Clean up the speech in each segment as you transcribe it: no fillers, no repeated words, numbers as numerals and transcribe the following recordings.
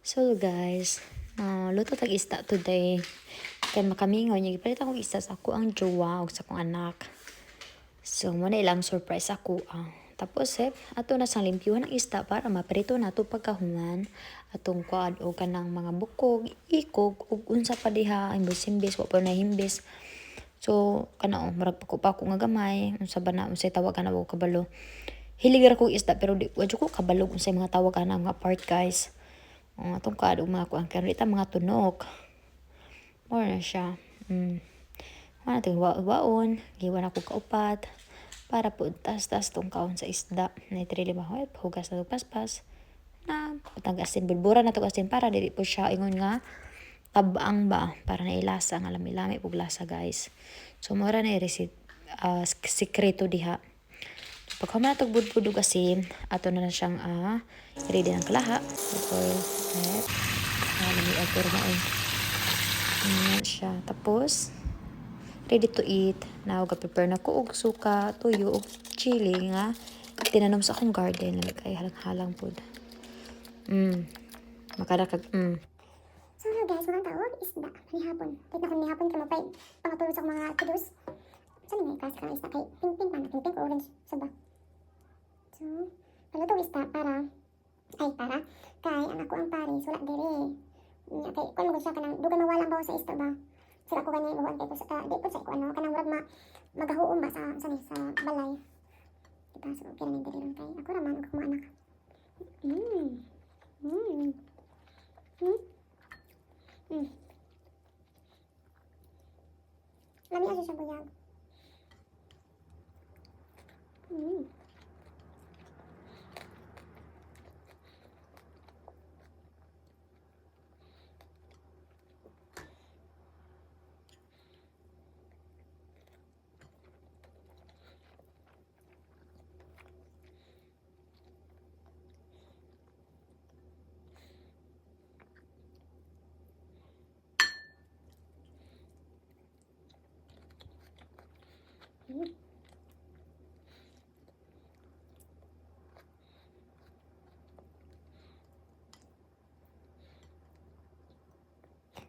So guys, luto tag isda today. Kaya makamingon, yung ipalit akong isda sa ako ang jowa o sa akong anak. So, muna ilang surprise ako. Tapos, ato na sang limpyuhan ng isda para maprito na ito pagkahungan. Atong kuad o kanang mga bukog, ikog, ug unsa pa diha, imbis-imbis, wapa na himbis. So, kana marag pa ko nga gamay, unsa ba na, unsay tawag ka na kabalo. Hiligar ko isda, pero di ko kabalo unsay mga tawag ka na mga part guys. Atong kuad og mga kuan karita mga tunok. More na siya. Wala natin waon, giwan ako kaupat, para po tas-tas tong kaon sa isda. Naitrili ba, hugas na ito paspas. Na, putang asin, bulbura na ito asin para dili po siya ingon nga tabaang ba, para nailasa, nga lami-lami po lasa guys. So, mura na sikreto diha. Pag human na ito budbudog asin, ato na siyang ready ng kalaha. Before, lamiag pero maon. Siya. Tapos, ready to eat. Now, prepare na ko og suka, tuyo, og chili nga. Tinanom sa akong garden. Kay halang-halang po. Makarakag, So hello guys, mga tawag isda ni hapon. Kahit na kung ni hapon ka mapay pangatulog sa mga kiddos. Saan may kas ka isda kay pink-pink pa na pink-pink orange sa ba. So, paluto isda para kay ang ako ang pare sulat dire. Nya kay kun mo siya kanang dugan mawalang bawo sa isda ba. Sila ko ganyan buwan kay ko sa di ko sa ko ano kanang murag magahuom ba sa balay. Diba so kaya nang dire kay ako ra man ako anak. Lami aja siya buyag.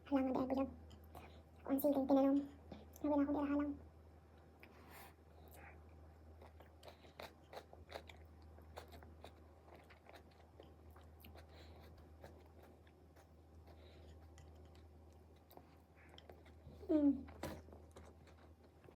Halangan di ako dyan. Kung ang siling tinanom. Sabi na ako dira halang.